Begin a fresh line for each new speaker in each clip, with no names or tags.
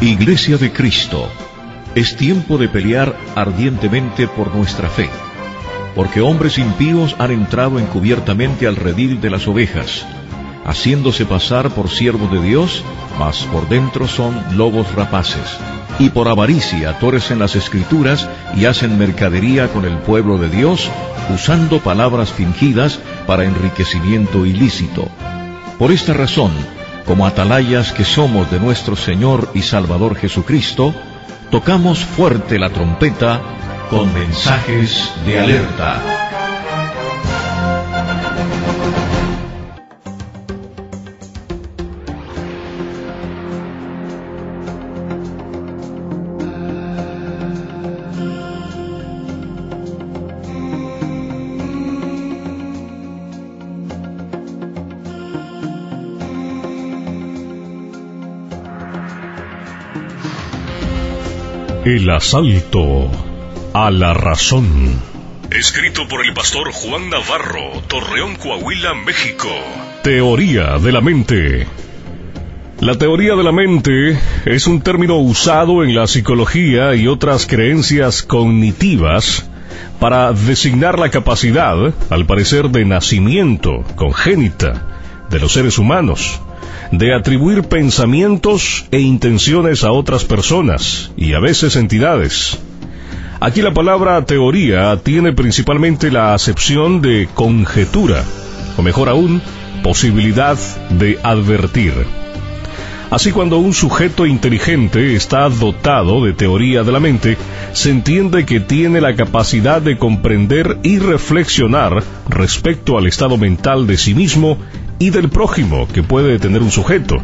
Iglesia de Cristo, es tiempo de pelear ardientemente por nuestra fe, porque hombres impíos han entrado encubiertamente al redil de las ovejas, haciéndose pasar por siervos de Dios, mas por dentro son lobos rapaces, y por avaricia tuercen las Escrituras y hacen mercadería con el pueblo de Dios, usando palabras fingidas para enriquecimiento ilícito. Por esta razón, como atalayas que somos de nuestro Señor y Salvador Jesucristo, tocamos fuerte la trompeta con mensajes de alerta.
El asalto a la razón. Escrito por el pastor Juan Navarro, Torreón, Coahuila, México. Teoría de la mente. La teoría de la mente es un término usado en la psicología y otras creencias cognitivas para designar la capacidad, al parecer de nacimiento, congénita, de los seres humanos, de atribuir pensamientos e intenciones a otras personas y a veces entidades. Aquí la palabra teoría tiene principalmente la acepción de conjetura, o mejor aún, posibilidad de advertir. Así, cuando un sujeto inteligente está dotado de teoría de la mente, se entiende que tiene la capacidad de comprender y reflexionar respecto al estado mental de sí mismo y del prójimo que puede tener un sujeto.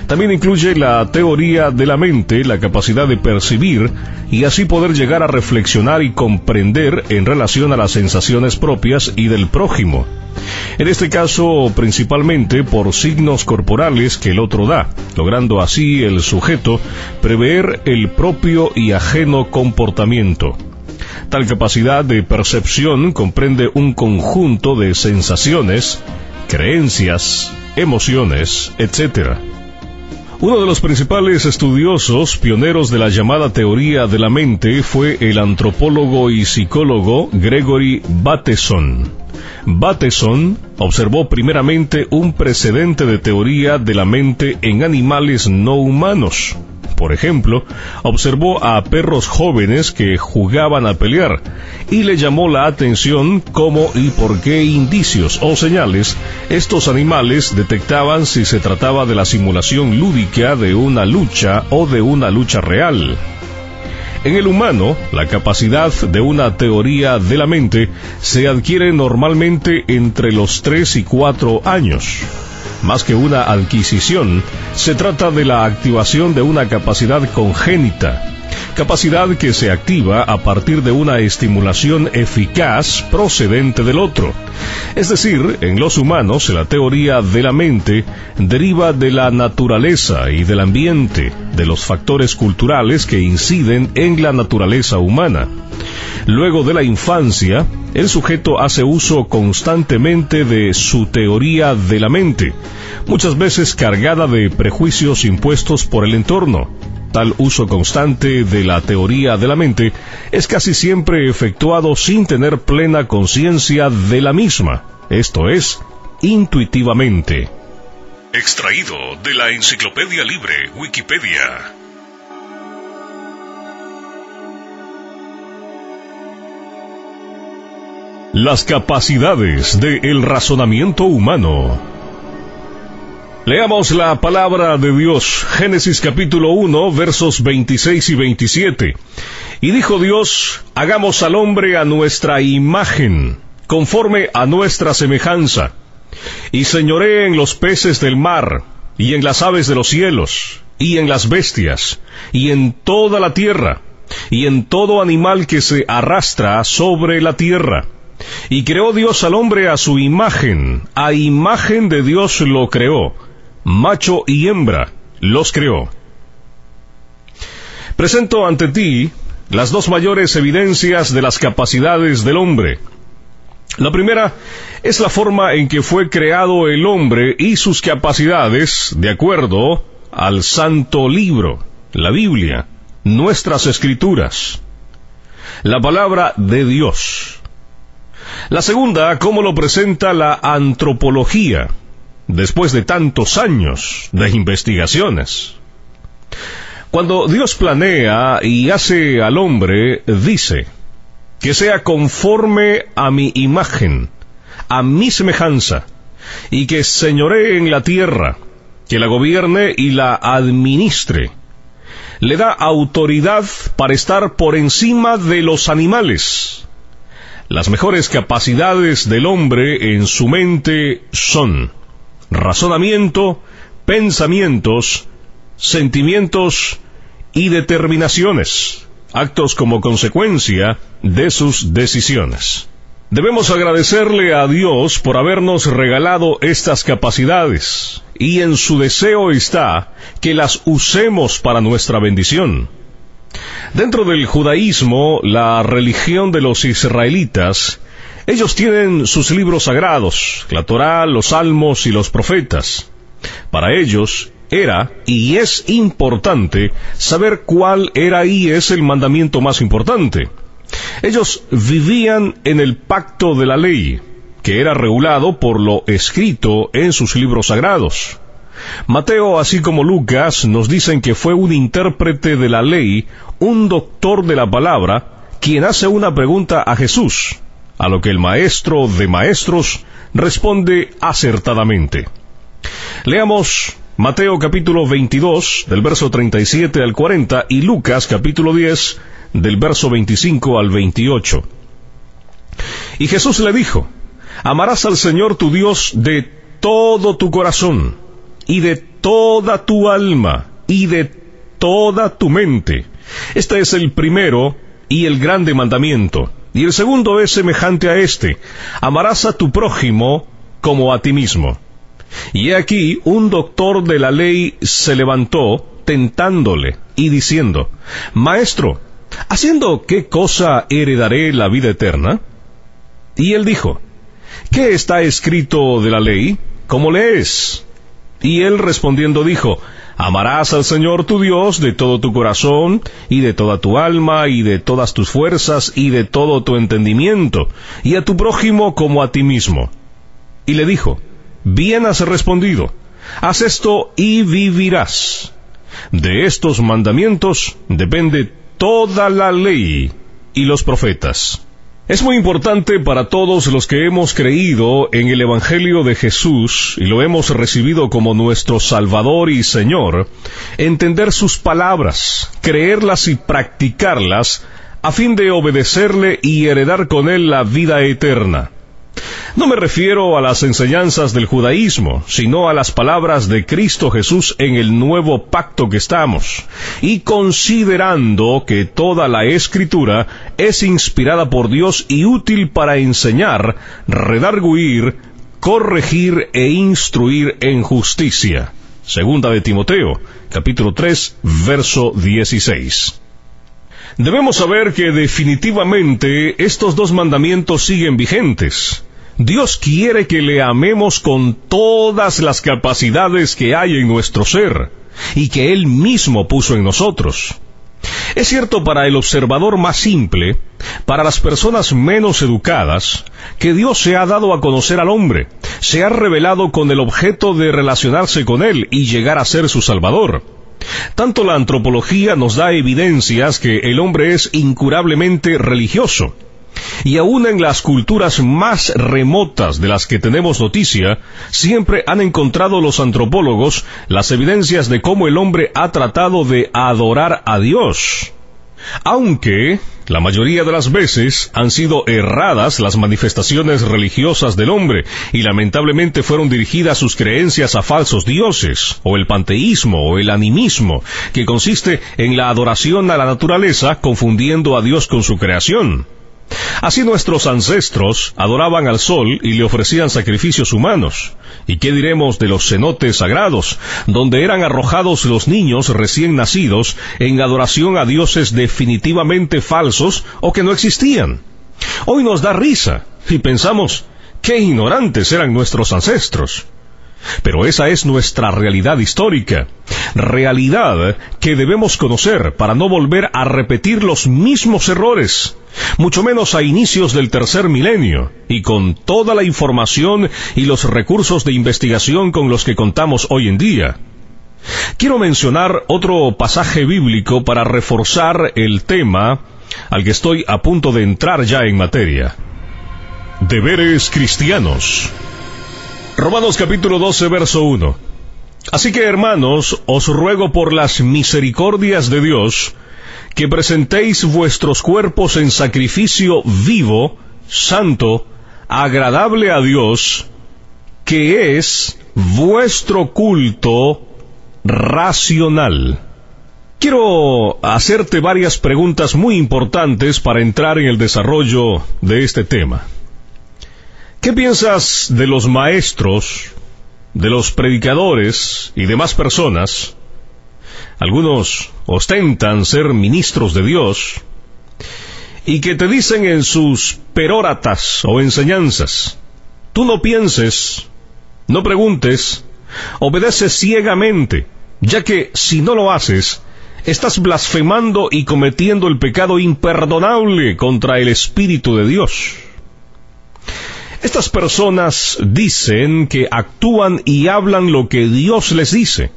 También incluye la teoría de la mente, la capacidad de percibir y así poder llegar a reflexionar y comprender en relación a las sensaciones propias y del prójimo. En este caso, principalmente por signos corporales que el otro da, logrando así el sujeto prever el propio y ajeno comportamiento. Tal capacidad de percepción comprende un conjunto de sensaciones, creencias, emociones, etc. Uno de los principales estudiosos pioneros de la llamada teoría de la mente fue el antropólogo y psicólogo Gregory Bateson. Bateson observó primeramente un precedente de teoría de la mente en animales no humanos. Por ejemplo, observó a perros jóvenes que jugaban a pelear y le llamó la atención cómo y por qué indicios o señales estos animales detectaban si se trataba de la simulación lúdica de una lucha o de una lucha real. En el humano, la capacidad de una teoría de la mente se adquiere normalmente entre los 3 y 4 años. Más que una adquisición, se trata de la activación de una capacidad congénita, capacidad que se activa a partir de una estimulación eficaz procedente del otro. Es decir, en los humanos, la teoría de la mente deriva de la naturaleza y del ambiente, de los factores culturales que inciden en la naturaleza humana. Luego de la infancia, el sujeto hace uso constantemente de su teoría de la mente, muchas veces cargada de prejuicios impuestos por el entorno. Tal uso constante de la teoría de la mente es casi siempre efectuado sin tener plena conciencia de la misma, esto es, intuitivamente. Extraído de la Enciclopedia Libre Wikipedia. Las capacidades del razonamiento humano. Leamos la palabra de Dios, Génesis capítulo 1, versos 26 y 27. Y dijo Dios, hagamos al hombre a nuestra imagen, conforme a nuestra semejanza, y señoree en los peces del mar, y en las aves de los cielos, y en las bestias, y en toda la tierra, y en todo animal que se arrastra sobre la tierra. Y creó Dios al hombre a su imagen de Dios lo creó, macho y hembra los creó. Presento ante ti las dos mayores evidencias de las capacidades del hombre. La primera es la forma en que fue creado el hombre y sus capacidades de acuerdo al Santo Libro. la Biblia, nuestras Escrituras, la palabra de Dios. La segunda, cómo lo presenta la antropología, después de tantos años de investigaciones. Cuando Dios planea y hace al hombre, dice, que sea conforme a mi imagen, a mi semejanza, y que señoree en la tierra, que la gobierne y la administre. Le da autoridad para estar por encima de los animales. Las mejores capacidades del hombre en su mente son razonamiento, pensamientos, sentimientos y determinaciones, actos como consecuencia de sus decisiones. Debemos agradecerle a Dios por habernos regalado estas capacidades, y en su deseo está que las usemos para nuestra bendición. Dentro del judaísmo, la religión de los israelitas, ellos tienen sus libros sagrados, la Torá, los Salmos y los profetas. Para ellos era y es importante saber cuál era y es el mandamiento más importante. Ellos vivían en el pacto de la ley, que era regulado por lo escrito en sus libros sagrados. Mateo, así como Lucas, nos dicen que fue un intérprete de la ley, un doctor de la palabra, quien hace una pregunta a Jesús, a lo que el maestro de maestros responde acertadamente. Leamos Mateo capítulo 22, del verso 37 al 40, y Lucas capítulo 10, del verso 25 al 28. Y Jesús le dijo, amarás al Señor tu Dios de todo tu corazón, y de toda tu alma, y de toda tu mente. Este es el primero y el grande mandamiento. Y el segundo es semejante a este, amarás a tu prójimo como a ti mismo. Y he aquí, un doctor de la ley se levantó, tentándole, y diciendo, Maestro, ¿haciendo qué cosa heredaré la vida eterna? Y él dijo, ¿qué está escrito de la ley? ¿Cómo lees? Y él respondiendo dijo, amarás al Señor tu Dios de todo tu corazón, y de toda tu alma, y de todas tus fuerzas, y de todo tu entendimiento, y a tu prójimo como a ti mismo. Y le dijo, bien has respondido, haz esto y vivirás. De estos mandamientos depende toda la ley y los profetas. Es muy importante para todos los que hemos creído en el Evangelio de Jesús y lo hemos recibido como nuestro Salvador y Señor, entender sus palabras, creerlas y practicarlas, a fin de obedecerle y heredar con él la vida eterna. No me refiero a las enseñanzas del judaísmo, sino a las palabras de Cristo Jesús en el nuevo pacto que estamos, y considerando que toda la Escritura es inspirada por Dios y útil para enseñar, redarguir, corregir e instruir en justicia. Segunda de Timoteo, capítulo 3, verso 16. Debemos saber que definitivamente estos dos mandamientos siguen vigentes. Dios quiere que le amemos con todas las capacidades que hay en nuestro ser, y que Él mismo puso en nosotros. Es cierto para el observador más simple, para las personas menos educadas, que Dios se ha dado a conocer al hombre, se ha revelado con el objeto de relacionarse con Él y llegar a ser su Salvador. Tanto la antropología nos da evidencias que el hombre es incurablemente religioso. Y aún en las culturas más remotas de las que tenemos noticia, siempre han encontrado los antropólogos las evidencias de cómo el hombre ha tratado de adorar a Dios. Aunque la mayoría de las veces han sido erradas las manifestaciones religiosas del hombre, y lamentablemente fueron dirigidas sus creencias a falsos dioses, o el panteísmo, o el animismo, que consiste en la adoración a la naturaleza, confundiendo a Dios con su creación. Así nuestros ancestros adoraban al sol y le ofrecían sacrificios humanos. ¿Y qué diremos de los cenotes sagrados, donde eran arrojados los niños recién nacidos en adoración a dioses definitivamente falsos o que no existían? Hoy nos da risa y pensamos, qué ignorantes eran nuestros ancestros. Pero esa es nuestra realidad histórica, realidad que debemos conocer para no volver a repetir los mismos errores, mucho menos a inicios del tercer milenio, y con toda la información y los recursos de investigación con los que contamos hoy en día. Quiero mencionar otro pasaje bíblico para reforzar el tema al que estoy a punto de entrar ya en materia. Deberes cristianos. Romanos capítulo 12, verso 1. Así que, hermanos, os ruego por las misericordias de Dios, que presentéis vuestros cuerpos en sacrificio vivo, santo, agradable a Dios, que es vuestro culto racional. Quiero hacerte varias preguntas muy importantes para entrar en el desarrollo de este tema. ¿Qué piensas de los maestros, de los predicadores y demás personas? Algunos ostentan ser ministros de Dios y que te dicen en sus peróratas o enseñanzas: tú no pienses, no preguntes, obedece ciegamente, ya que si no lo haces, estás blasfemando y cometiendo el pecado imperdonable contra el Espíritu de Dios. Estas personas dicen que actúan y hablan lo que Dios les dice,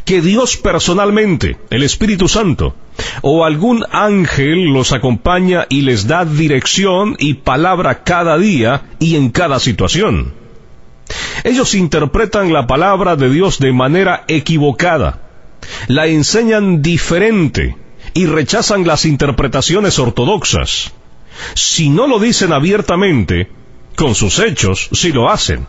que Dios personalmente, el Espíritu Santo, o algún ángel los acompaña y les da dirección y palabra cada día y en cada situación. Ellos interpretan la palabra de Dios de manera equivocada, la enseñan diferente y rechazan las interpretaciones ortodoxas. Si no lo dicen abiertamente, con sus hechos sí lo hacen,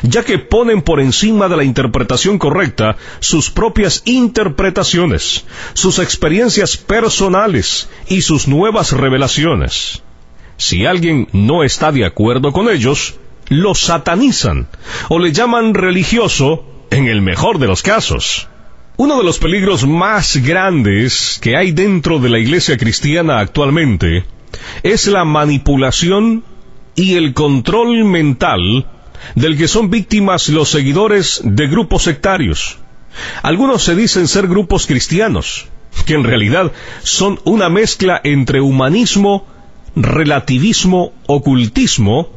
ya que ponen por encima de la interpretación correcta sus propias interpretaciones, sus experiencias personales y sus nuevas revelaciones. Si alguien no está de acuerdo con ellos, lo satanizan o le llaman religioso en el mejor de los casos. Uno de los peligros más grandes que hay dentro de la iglesia cristiana actualmente es la manipulación y el control mental del que son víctimas los seguidores de grupos sectarios. Algunos se dicen ser grupos cristianos, que en realidad son una mezcla entre humanismo, relativismo, ocultismo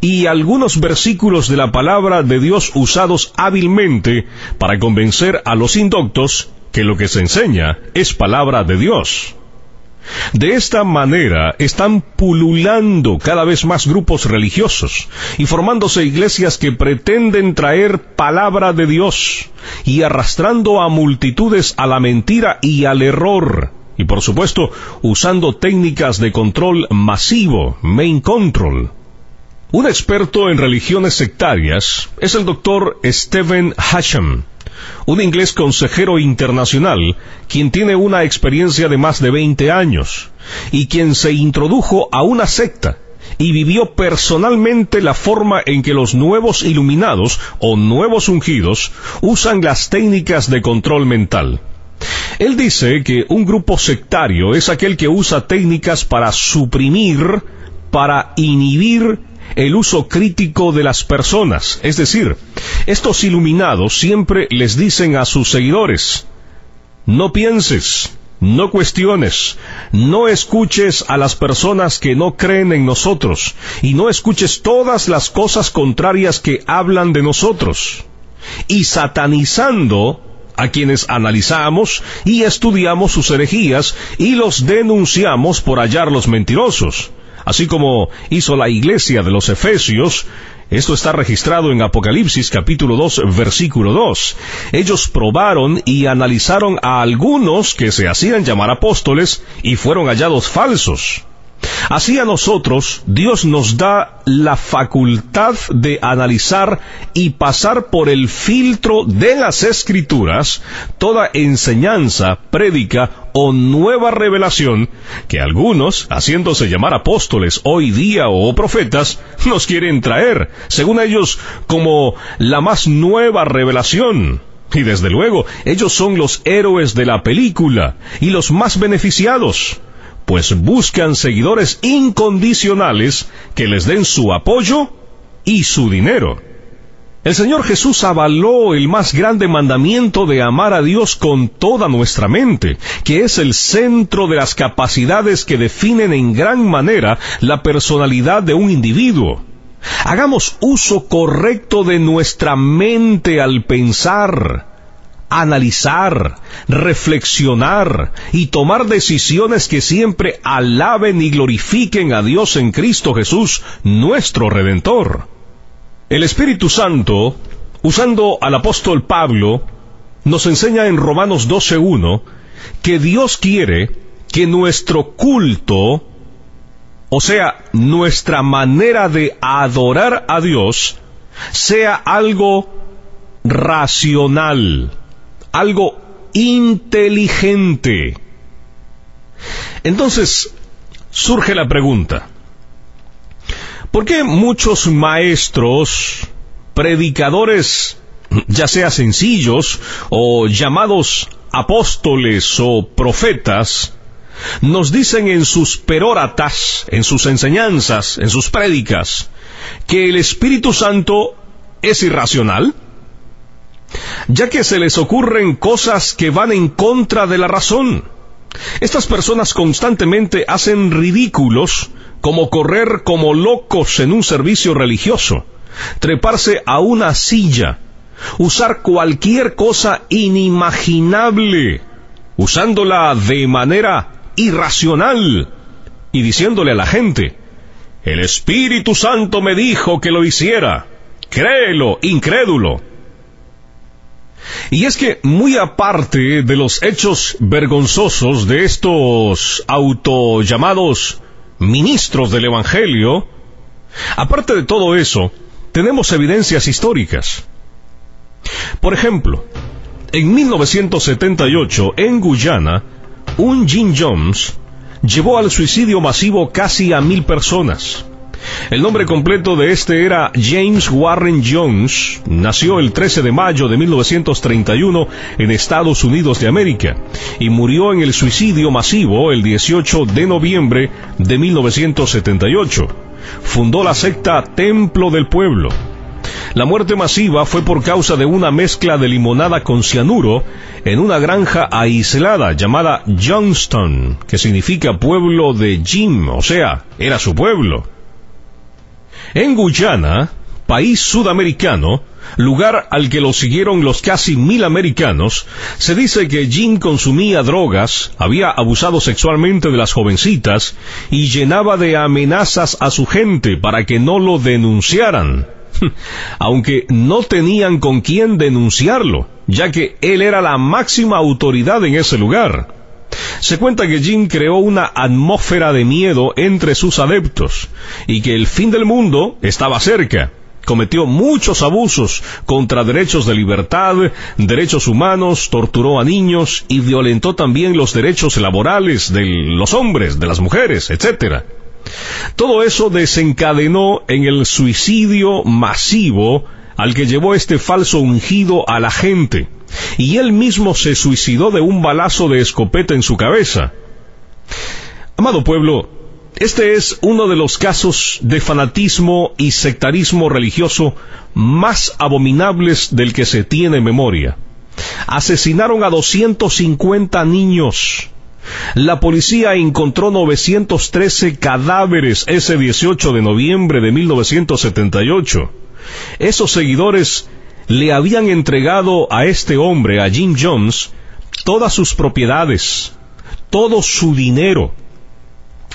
y algunos versículos de la palabra de Dios usados hábilmente para convencer a los indoctos que lo que se enseña es palabra de Dios. De esta manera están pululando cada vez más grupos religiosos y formándose iglesias que pretenden traer palabra de Dios y arrastrando a multitudes a la mentira y al error, y por supuesto usando técnicas de control masivo, main control. Un experto en religiones sectarias es el Dr. Stephen Hashem, un inglés consejero internacional, quien tiene una experiencia de más de 20 años, y quien se introdujo a una secta y vivió personalmente la forma en que los nuevos iluminados o nuevos ungidos usan las técnicas de control mental. Él dice que un grupo sectario es aquel que usa técnicas para suprimir, para inhibir el uso crítico de las personas. Es decir, estos iluminados siempre les dicen a sus seguidores: no pienses, no cuestiones, no escuches a las personas que no creen en nosotros, y no escuches todas las cosas contrarias que hablan de nosotros, y satanizando a quienes analizamos y estudiamos sus herejías y los denunciamos por hallarlos mentirosos. Así como hizo la iglesia de los Efesios. Esto está registrado en Apocalipsis capítulo 2, versículo 2. Ellos probaron y analizaron a algunos que se hacían llamar apóstoles y fueron hallados falsos. Así a nosotros, Dios nos da la facultad de analizar y pasar por el filtro de las Escrituras toda enseñanza, prédica o nueva revelación que algunos, haciéndose llamar apóstoles hoy día o profetas, nos quieren traer, según ellos, como la más nueva revelación. Y desde luego, ellos son los héroes de la película y los más beneficiados, pues buscan seguidores incondicionales que les den su apoyo y su dinero. El Señor Jesús avaló el más grande mandamiento de amar a Dios con toda nuestra mente, que es el centro de las capacidades que definen en gran manera la personalidad de un individuo. Hagamos uso correcto de nuestra mente al pensar, analizar, reflexionar y tomar decisiones que siempre alaben y glorifiquen a Dios en Cristo Jesús, nuestro Redentor. El Espíritu Santo, usando al apóstol Pablo, nos enseña en Romanos 12:1 que Dios quiere que nuestro culto, o sea, nuestra manera de adorar a Dios, sea algo racional, algo inteligente. Entonces, surge la pregunta: ¿por qué muchos maestros, predicadores, ya sea sencillos o llamados apóstoles o profetas, nos dicen en sus peróratas, en sus enseñanzas, en sus prédicas, que el Espíritu Santo es irracional? Ya que se les ocurren cosas que van en contra de la razón. Estas personas constantemente hacen ridículos, como correr como locos en un servicio religioso, treparse a una silla, usar cualquier cosa inimaginable, usándola de manera irracional, y diciéndole a la gente: el Espíritu Santo me dijo que lo hiciera, créelo, incrédulo. Y es que, muy aparte de los hechos vergonzosos de estos autollamados ministros del Evangelio, aparte de todo eso, tenemos evidencias históricas. Por ejemplo, en 1978, en Guyana, un Jim Jones llevó al suicidio masivo casi a 1,000 personas. El nombre completo de este era James Warren Jones. Nació el 13 de mayo de 1931 en Estados Unidos de América y murió en el suicidio masivo el 18 de noviembre de 1978. Fundó la secta Templo del Pueblo. La muerte masiva fue por causa de una mezcla de limonada con cianuro en una granja aislada llamada Johnston, que significa pueblo de Jim, o sea, era su pueblo. En Guyana, país sudamericano, lugar al que lo siguieron los casi 1,000 americanos, se dice que Jim consumía drogas, había abusado sexualmente de las jovencitas y llenaba de amenazas a su gente para que no lo denunciaran, aunque no tenían con quién denunciarlo, ya que él era la máxima autoridad en ese lugar. Se cuenta que Jim creó una atmósfera de miedo entre sus adeptos y que el fin del mundo estaba cerca. Cometió muchos abusos contra derechos de libertad, derechos humanos, torturó a niños y violentó también los derechos laborales de los hombres, de las mujeres, etc. Todo eso desencadenó en el suicidio masivo al que llevó este falso ungido a la gente, y él mismo se suicidó de un balazo de escopeta en su cabeza. Amado pueblo, este es uno de los casos de fanatismo y sectarismo religioso más abominables del que se tiene memoria. Asesinaron a 250 niños. La policía encontró 913 cadáveres ese 18 de noviembre de 1978. Esos seguidores le habían entregado a este hombre, a Jim Jones, todas sus propiedades, todo su dinero.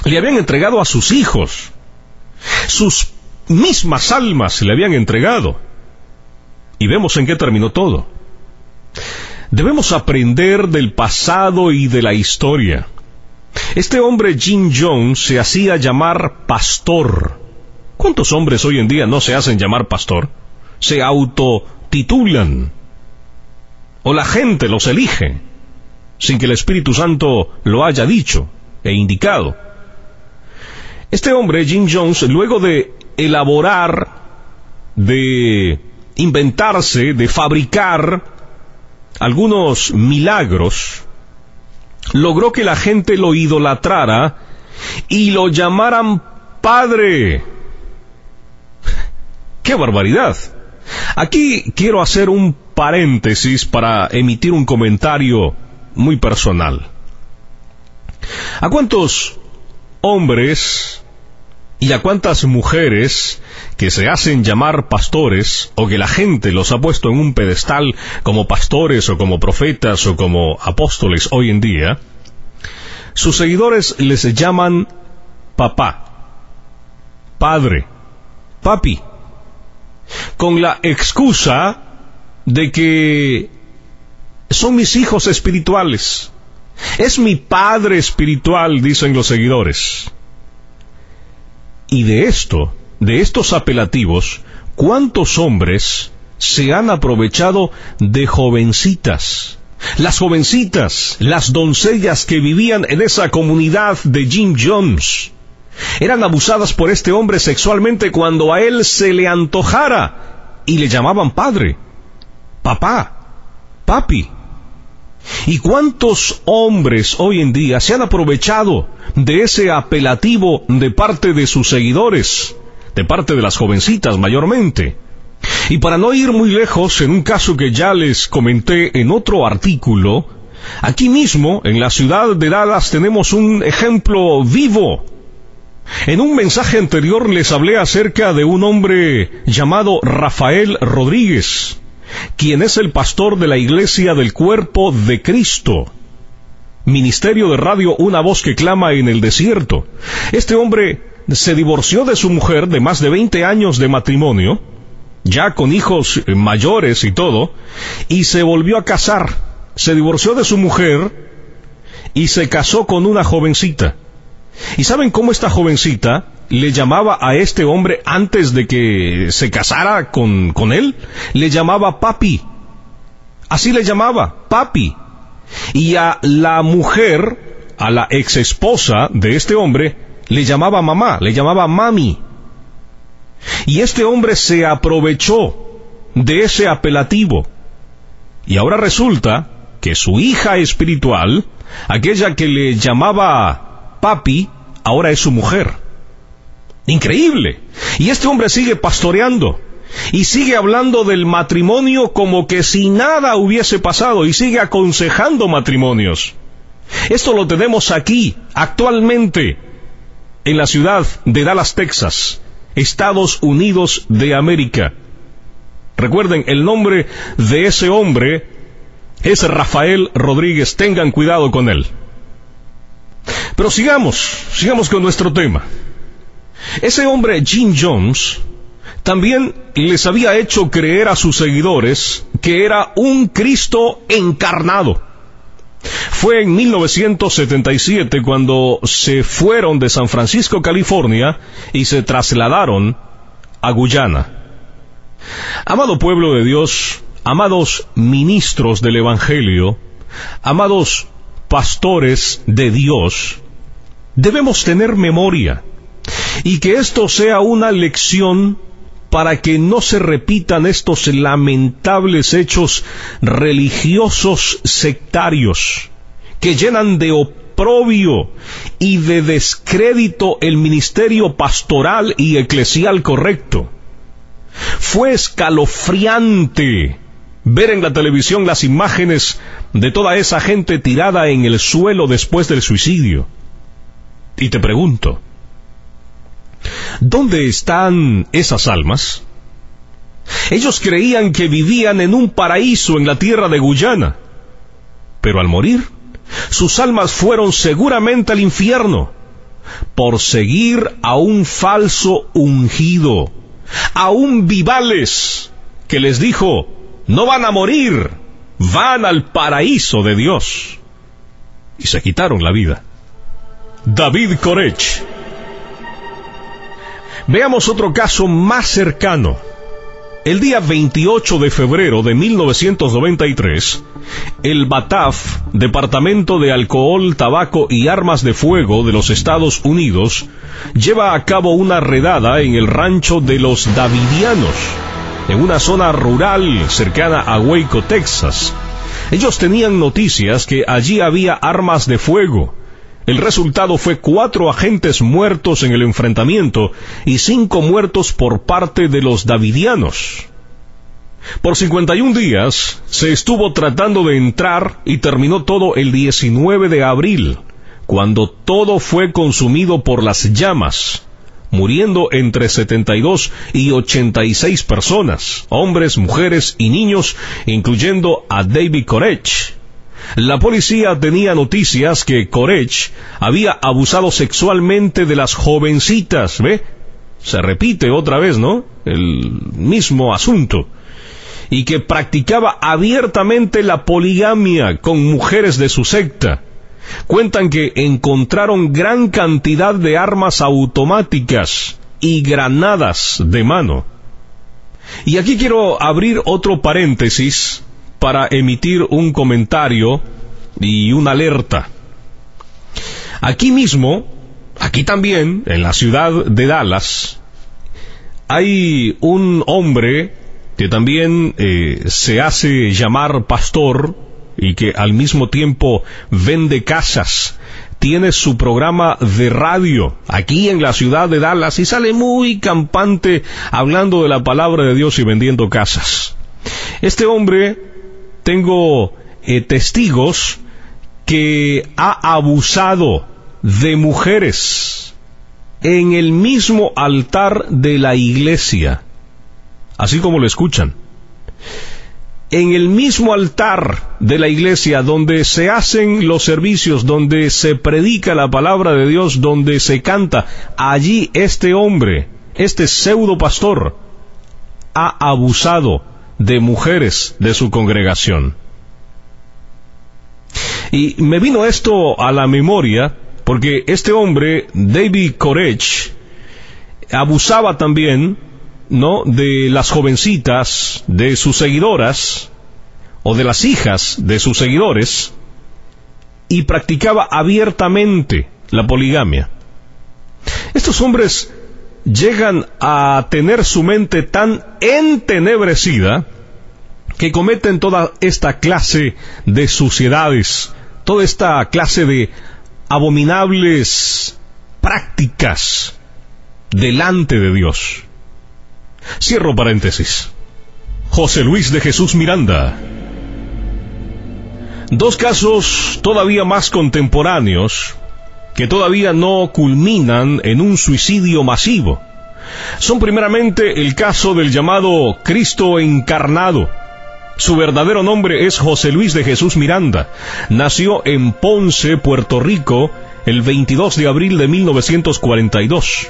Le habían entregado a sus hijos. Sus mismas almas le habían entregado. Y vemos en qué terminó todo. Debemos aprender del pasado y de la historia. Este hombre Jim Jones se hacía llamar pastor. ¿Cuántos hombres hoy en día no se hacen llamar pastor? Se autotitulan. O la gente los elige, sin que el Espíritu Santo lo haya dicho e indicado. Este hombre, Jim Jones, luego de elaborar, de inventarse, de fabricar algunos milagros, logró que la gente lo idolatrara y lo llamaran Padre. ¡Qué barbaridad! Aquí quiero hacer un paréntesis para emitir un comentario muy personal. ¿A cuántos hombres y a cuántas mujeres que se hacen llamar pastores, o que la gente los ha puesto en un pedestal como pastores o como profetas o como apóstoles hoy en día, sus seguidores les llaman papá, padre, papi, con la excusa de que son mis hijos espirituales? Es mi padre espiritual, dicen los seguidores. Y de estos apelativos, ¿cuántos hombres se han aprovechado de jovencitas? Las jovencitas, las doncellas que vivían en esa comunidad de Jim Jones, eran abusadas por este hombre sexualmente cuando a él se le antojara, y le llamaban padre, papá, papi. ¿Y cuántos hombres hoy en día se han aprovechado de ese apelativo de parte de sus seguidores, de parte de las jovencitas mayormente? Y para no ir muy lejos, en un caso que ya les comenté en otro artículo, aquí mismo, en la ciudad de Dallas, tenemos un ejemplo vivo. En un mensaje anterior les hablé acerca de un hombre llamado Rafael Rodríguez, quien es el pastor de la Iglesia del Cuerpo de Cristo, ministerio de radio Una Voz que Clama en el Desierto. Este hombre se divorció de su mujer de más de 20 años de matrimonio, ya con hijos mayores y todo, y se volvió a casar. Se divorció de su mujer y se casó con una jovencita. ¿Y saben cómo esta jovencita le llamaba a este hombre antes de que se casara con él? Le llamaba papi. Así le llamaba, papi. Y a la mujer, a la ex esposa de este hombre, le llamaba mamá, le llamaba mami. Y este hombre se aprovechó de ese apelativo. Y ahora resulta que su hija espiritual, aquella que le llamaba papi, ahora es su mujer. Increíble. Y este hombre sigue pastoreando y sigue hablando del matrimonio como que si nada hubiese pasado, y sigue aconsejando matrimonios. Esto lo tenemos aquí, actualmente, en la ciudad de Dallas, Texas, Estados Unidos de América. Recuerden, el nombre de ese hombre es Rafael Rodríguez. Tengan cuidado con él. Pero sigamos con nuestro tema. Ese hombre Jim Jones también les había hecho creer a sus seguidores que era un Cristo encarnado. Fue en 1977 cuando se fueron de San Francisco, California, y se trasladaron a Guyana. Amado pueblo de Dios, amados ministros del Evangelio, amados pastores de Dios, debemos tener memoria, y que esto sea una lección para que no se repitan estos lamentables hechos religiosos sectarios que llenan de oprobio y de descrédito el ministerio pastoral y eclesial correcto. Fue escalofriante ver en la televisión las imágenes de toda esa gente tirada en el suelo después del suicidio. Y te pregunto, ¿dónde están esas almas? Ellos creían que vivían en un paraíso en la tierra de Guyana, pero al morir, sus almas fueron seguramente al infierno, por seguir a un falso ungido, a un vivales, que les dijo, no van a morir, van al paraíso de Dios. Y se quitaron la vida. David Koresh. Veamos otro caso más cercano. El día 28 de febrero de 1993, el BATAF, Departamento de Alcohol, Tabaco y Armas de Fuego de los Estados Unidos, lleva a cabo una redada en el rancho de los Davidianos, en una zona rural cercana a Waco, Texas. Ellos tenían noticias que allí había armas de fuego. El resultado fue 4 agentes muertos en el enfrentamiento y 5 muertos por parte de los davidianos. Por 51 días se estuvo tratando de entrar y terminó todo el 19 de abril, cuando todo fue consumido por las llamas, muriendo entre 72 y 86 personas, hombres, mujeres y niños, incluyendo a David Koresh. La policía tenía noticias que Koresh había abusado sexualmente de las jovencitas, ¿ve? Se repite otra vez, ¿no? El mismo asunto. Y que practicaba abiertamente la poligamia con mujeres de su secta. Cuentan que encontraron gran cantidad de armas automáticas y granadas de mano. Y aquí quiero abrir otro paréntesis para emitir un comentario y una alerta. Aquí mismo, aquí también, en la ciudad de Dallas, hay un hombre que también se hace llamar pastor y que al mismo tiempo vende casas. Tiene su programa de radio aquí en la ciudad de Dallas y sale muy campante hablando de la palabra de Dios y vendiendo casas. Este hombre, tengo testigos que ha abusado de mujeres en el mismo altar de la iglesia. Así como lo escuchan. En el mismo altar de la iglesia donde se hacen los servicios, donde se predica la palabra de Dios, donde se canta, allí este hombre, este pseudo pastor, ha abusado de mujeres de su congregación. Y me vino esto a la memoria porque este hombre, David Koresh, abusaba también, ¿no?, de las jovencitas, de sus seguidoras, o de las hijas de sus seguidores, y practicaba abiertamente la poligamia. Estos hombres llegan a tener su mente tan entenebrecida que cometen toda esta clase de suciedades, toda esta clase de abominables prácticas delante de Dios. Cierro paréntesis. José Luis de Jesús Miranda. Dos casos todavía más contemporáneos que todavía no culminan en un suicidio masivo. Son primeramente el caso del llamado Cristo encarnado. Su verdadero nombre es José Luis de Jesús Miranda. Nació en Ponce, Puerto Rico, el 22 de abril de 1942.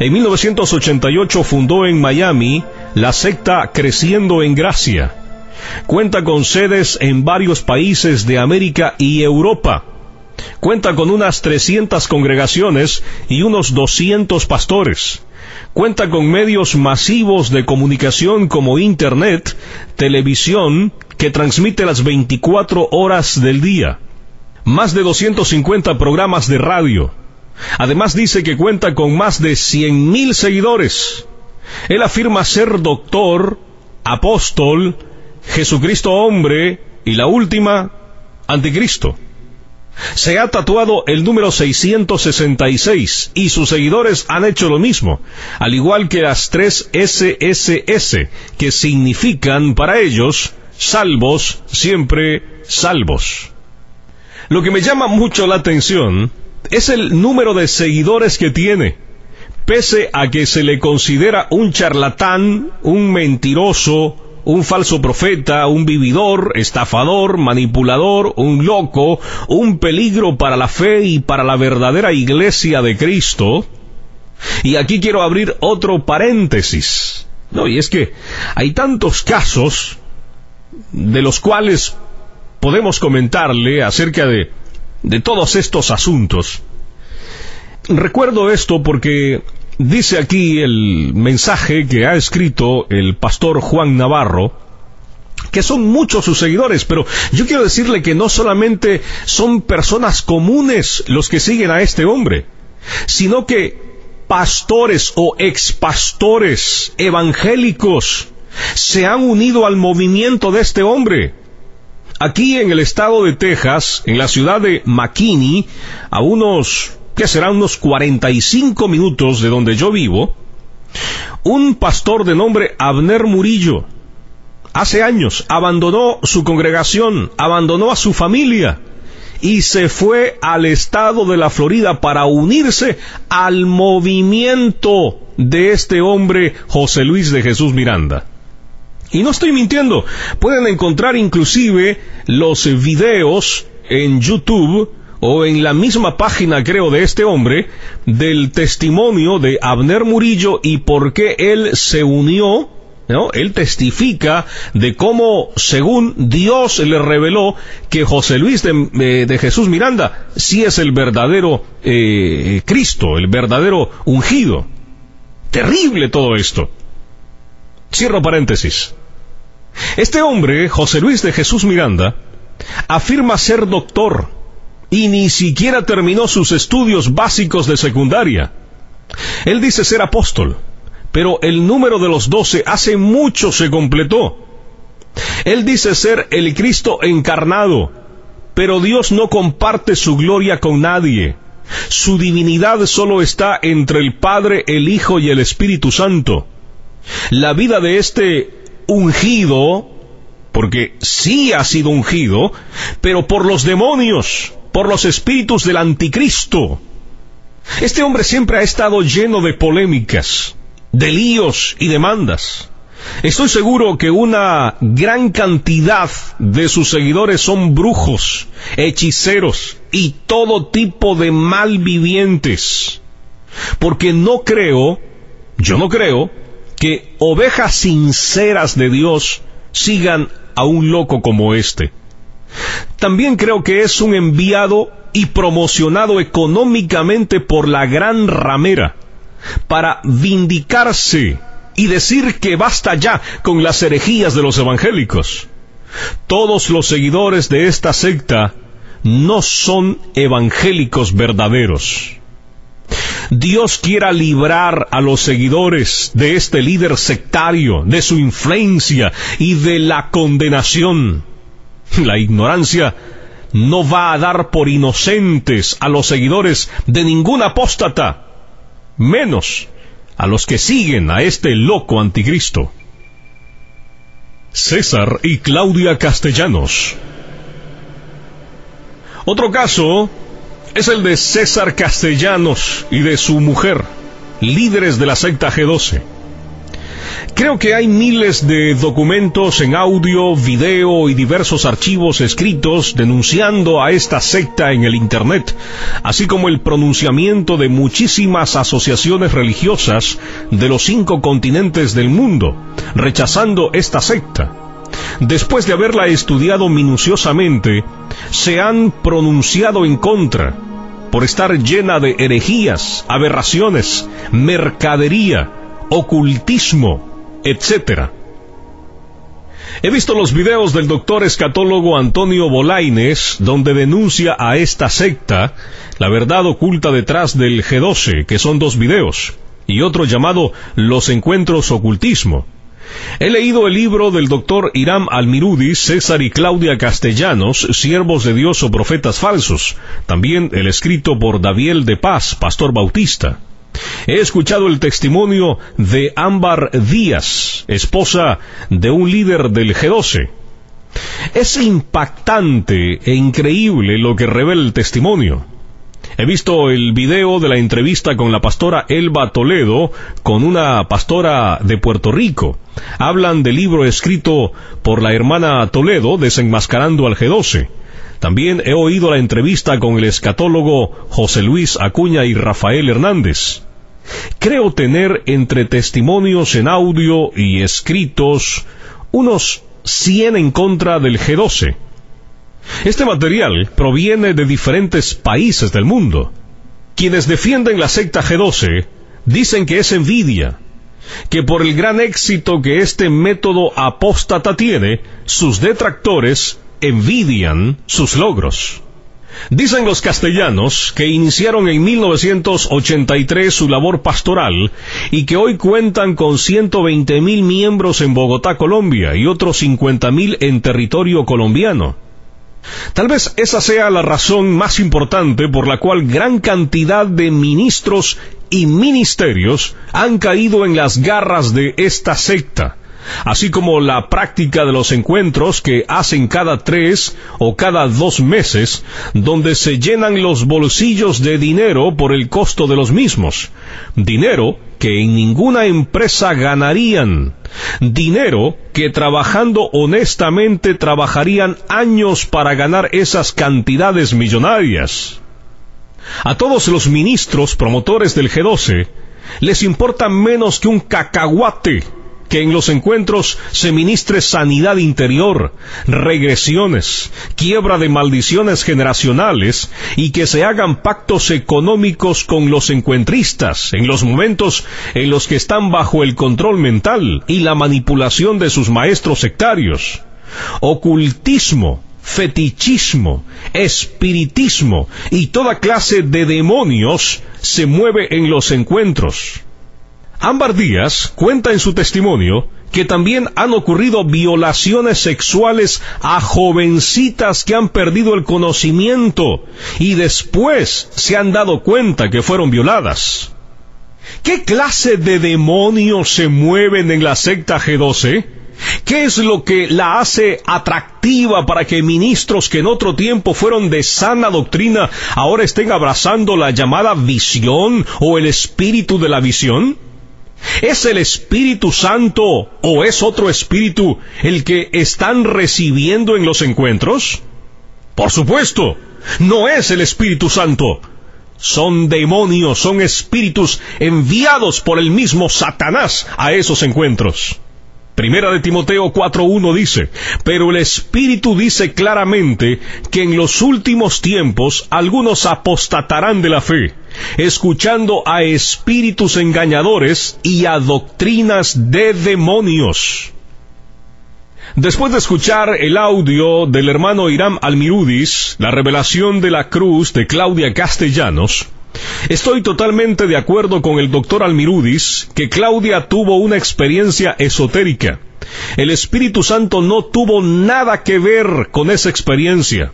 En 1988 fundó en Miami la secta Creciendo en Gracia. Cuenta con sedes en varios países de América y Europa. Cuenta con unas 300 congregaciones y unos 200 pastores. Cuenta con medios masivos de comunicación como Internet, televisión, que transmite las 24 horas del día. Más de 250 programas de radio. Además dice que cuenta con más de 100,000 seguidores. Él afirma ser doctor, apóstol, Jesucristo hombre y la última, anticristo. Se ha tatuado el número 666 y sus seguidores han hecho lo mismo, al igual que las 3 SSS, que significan para ellos salvos, siempre salvos. Lo que me llama mucho la atención es el número de seguidores que tiene, pese a que se le considera un charlatán, un mentiroso, un falso profeta, un vividor, estafador, manipulador, un loco, un peligro para la fe y para la verdadera iglesia de Cristo. Y aquí quiero abrir otro paréntesis. No, y es que hay tantos casos de los cuales podemos comentarle acerca de todos estos asuntos. Recuerdo esto porque dice aquí el mensaje que ha escrito el pastor Juan Navarro, que son muchos sus seguidores, pero yo quiero decirle que no solamente son personas comunes los que siguen a este hombre, sino que pastores o expastores evangélicos se han unido al movimiento de este hombre. Aquí en el estado de Texas, en la ciudad de McKinney, a unos 45 minutos de donde yo vivo, un pastor de nombre Abner Murillo
hace años, abandonó su congregación, abandonó a su familia y se fue al estado de la Florida para unirse al movimiento de este hombre José Luis de Jesús Miranda. Y no estoy mintiendo, pueden encontrar inclusive los videos en YouTube o en la misma página, creo, de este hombre, del testimonio de Abner Murillo y por qué él se unió, ¿no? Él testifica de cómo, según Dios le reveló, que José Luis de Jesús Miranda sí es el verdadero Cristo, el verdadero ungido. Terrible todo esto. Cierro paréntesis. Este hombre, José Luis de Jesús Miranda, afirma ser doctor y ni siquiera terminó sus estudios básicos de secundaria. Él dice ser apóstol, pero el número de los 12 hace mucho se completó. Él dice ser el Cristo encarnado, pero Dios no comparte su gloria con nadie. Su divinidad solo está entre el Padre, el Hijo y el Espíritu Santo. La vida de este ungido, porque sí ha sido ungido, pero por los demonios, por los espíritus del anticristo. Este hombre siempre ha estado lleno de polémicas, de líos y demandas. Estoy seguro que una gran cantidad de sus seguidores son brujos, hechiceros y todo tipo de malvivientes. Porque yo no creo que ovejas sinceras de Dios sigan a un loco como este. También creo que es un enviado y promocionado económicamente por la gran ramera para vindicarse y decir que basta ya con las herejías de los evangélicos. Todos los seguidores de esta secta no son evangélicos verdaderos. Dios quiera librar a los seguidores de este líder sectario, de su influencia y de la condenación. La ignorancia no va a dar por inocentes a los seguidores de ningún apóstata, menos a los que siguen a este loco anticristo. César y Claudia Castellanos. Otro caso es el de César Castellanos y de su mujer, líderes de la secta G12. Creo que hay miles de documentos en audio, video y diversos archivos escritos denunciando a esta secta en el Internet, así como el pronunciamiento de muchísimas asociaciones religiosas de los 5 continentes del mundo, rechazando esta secta. Después de haberla estudiado minuciosamente, se han pronunciado en contra, por estar llena de herejías, aberraciones, mercadería, ocultismo, etc. He visto los videos del doctor escatólogo Antonio Bolaines, donde denuncia a esta secta, la verdad oculta detrás del G12, que son 2 videos, y otro llamado Los Encuentros Ocultismo. He leído el libro del doctor Hiram Almirudis, César y Claudia Castellanos, Siervos de Dios o Profetas Falsos, también el escrito por Daviel de Paz, pastor bautista. He escuchado el testimonio de Ámbar Díaz, esposa de un líder del G12. Es impactante e increíble lo que revela el testimonio. He visto el video de la entrevista con la pastora Elba Toledo con una pastora de Puerto Rico. Hablan del libro escrito por la hermana Toledo, Desenmascarando al G12. También he oído la entrevista con el escatólogo José Luis Acuña y Rafael Hernández. Creo tener entre testimonios en audio y escritos unos 100 en contra del G12. Este material proviene de diferentes países del mundo. Quienes defienden la secta G12 dicen que es envidia, que por el gran éxito que este método apóstata tiene, sus detractores envidian sus logros. Dicen los castellanos que iniciaron en 1983 su labor pastoral y que hoy cuentan con 120,000 miembros en Bogotá, Colombia, y otros 50,000 en territorio colombiano. Tal vez esa sea la razón más importante por la cual gran cantidad de ministros y ministerios han caído en las garras de esta secta, así como la práctica de los encuentros que hacen cada 3 o cada 2 meses, donde se llenan los bolsillos de dinero por el costo de los mismos, dinero que en ninguna empresa ganarían, dinero que trabajando honestamente trabajarían años para ganar esas cantidades millonarias. A todos los ministros promotores del G12 les importa menos que un cacahuate que en los encuentros se ministre sanidad interior, regresiones, quiebra de maldiciones generacionales y que se hagan pactos económicos con los encuentristas en los momentos en los que están bajo el control mental y la manipulación de sus maestros sectarios. Ocultismo, fetichismo, espiritismo y toda clase de demonios se mueve en los encuentros. Ámbar Díaz cuenta en su testimonio que también han ocurrido violaciones sexuales a jovencitas que han perdido el conocimiento y después se han dado cuenta que fueron violadas. ¿Qué clase de demonios se mueven en la secta G12? ¿Qué es lo que la hace atractiva para que ministros que en otro tiempo fueron de sana doctrina ahora estén abrazando la llamada visión o el espíritu de la visión? ¿Es el Espíritu Santo o es otro espíritu el que están recibiendo en los encuentros? Por supuesto, no es el Espíritu Santo. Son demonios, son espíritus enviados por el mismo Satanás a esos encuentros. Primera de Timoteo 4:1 dice, pero el Espíritu dice claramente que en los últimos tiempos algunos apostatarán de la fe, escuchando a espíritus engañadores y a doctrinas de demonios. Después de escuchar el audio del hermano Hiram Almirudis, la revelación de la cruz de Claudia Castellanos, estoy totalmente de acuerdo con el doctor Almirudis que Claudia tuvo una experiencia esotérica. El Espíritu Santo no tuvo nada que ver con esa experiencia.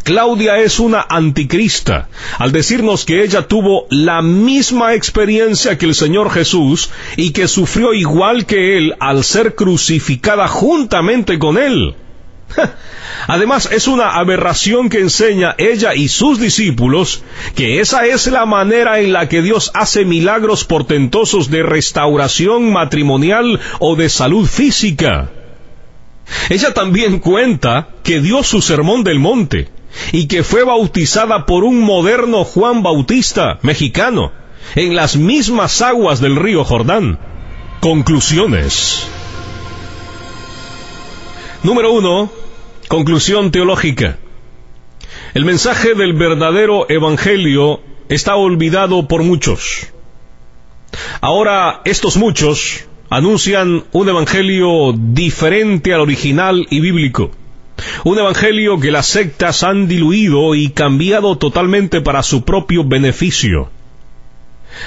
Claudia es una anticrista al decirnos que ella tuvo la misma experiencia que el Señor Jesús y que sufrió igual que Él al ser crucificada juntamente con Él. Además, es una aberración que enseña ella y sus discípulos que esa es la manera en la que Dios hace milagros portentosos de restauración matrimonial o de salud física. Ella también cuenta que dio su sermón del monte y que fue bautizada por un moderno Juan Bautista mexicano en las mismas aguas del río Jordán. Conclusiones. Número 1. Conclusión teológica. El mensaje del verdadero evangelio está olvidado por muchos. Ahora, estos muchos anuncian un evangelio diferente al original y bíblico. Un evangelio que las sectas han diluido y cambiado totalmente para su propio beneficio.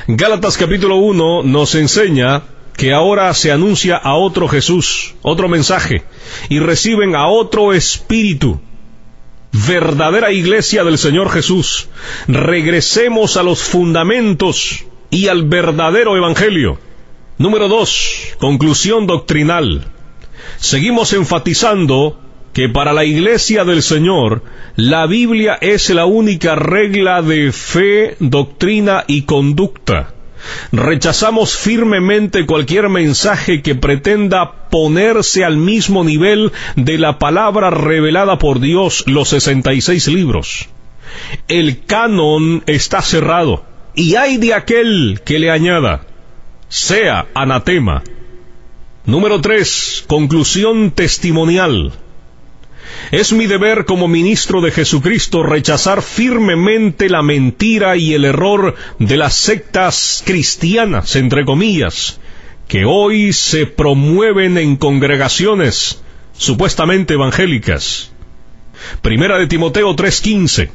Gálatas capítulo 1 nos enseña que ahora se anuncia a otro Jesús, otro mensaje, y reciben a otro espíritu. Verdadera iglesia del Señor Jesús, regresemos a los fundamentos y al verdadero evangelio. Número 2, conclusión doctrinal. Seguimos enfatizando que para la iglesia del Señor, la Biblia es la única regla de fe, doctrina y conducta. Rechazamos firmemente cualquier mensaje que pretenda ponerse al mismo nivel de la palabra revelada por Dios, los 66 libros. El canon está cerrado, y hay de aquel que le añada, sea anatema. Número 3, conclusión testimonial. Es mi deber como ministro de Jesucristo rechazar firmemente la mentira y el error de las sectas cristianas, entre comillas, que hoy se promueven en congregaciones supuestamente evangélicas. Primera de Timoteo 3:15,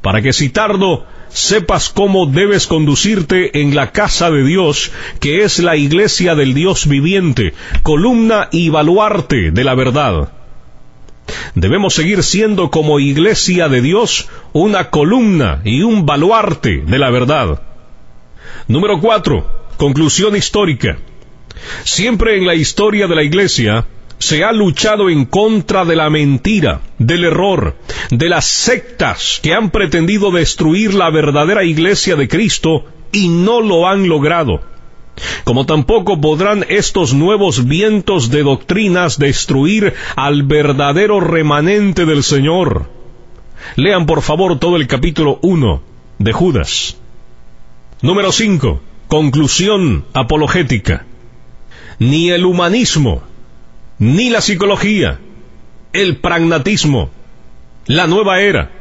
para que si tardo sepas cómo debes conducirte en la casa de Dios, que es la iglesia del Dios viviente, columna y baluarte de la verdad. Debemos seguir siendo como iglesia de Dios una columna y un baluarte de la verdad. Número 4, conclusión histórica. Siempre en la historia de la Iglesia se ha luchado en contra de la mentira, del error, de las sectas que han pretendido destruir la verdadera Iglesia de Cristo y no lo han logrado. Como tampoco podrán estos nuevos vientos de doctrinas destruir al verdadero remanente del Señor. Lean por favor todo el capítulo 1 de Judas. Número 5. Conclusión apologética. Ni el humanismo, ni la psicología, el pragmatismo, la nueva era,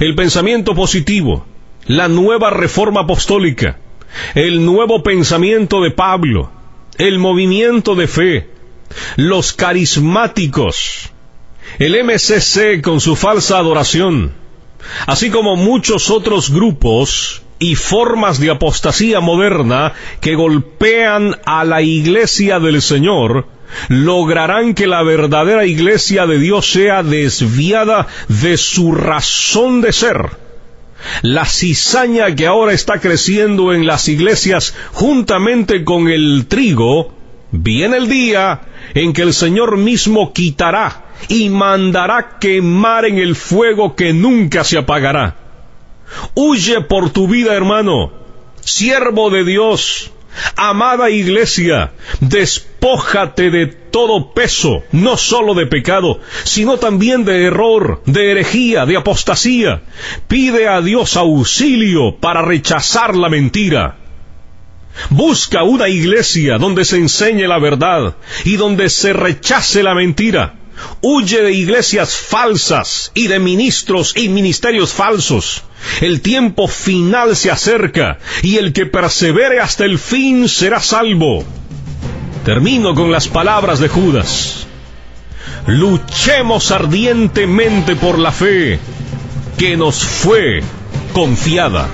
el pensamiento positivo, la nueva reforma apostólica, el nuevo pensamiento de Pablo, el movimiento de fe, los carismáticos, el MCC con su falsa adoración, así como muchos otros grupos y formas de apostasía moderna que golpean a la Iglesia del Señor, lograrán que la verdadera Iglesia de Dios sea desviada de su razón de ser. La cizaña que ahora está creciendo en las iglesias juntamente con el trigo, viene el día en que el Señor mismo quitará y mandará quemar en el fuego que nunca se apagará. Huye por tu vida, hermano, siervo de Dios, amada Iglesia, despójate de todo peso, no solo de pecado, sino también de error, de herejía, de apostasía. Pide a Dios auxilio para rechazar la mentira. Busca una iglesia donde se enseñe la verdad y donde se rechace la mentira. Huye de iglesias falsas y de ministros y ministerios falsos. El tiempo final se acerca y el que persevere hasta el fin será salvo. Termino con las palabras de Judas. Luchemos ardientemente por la fe que nos fue confiada.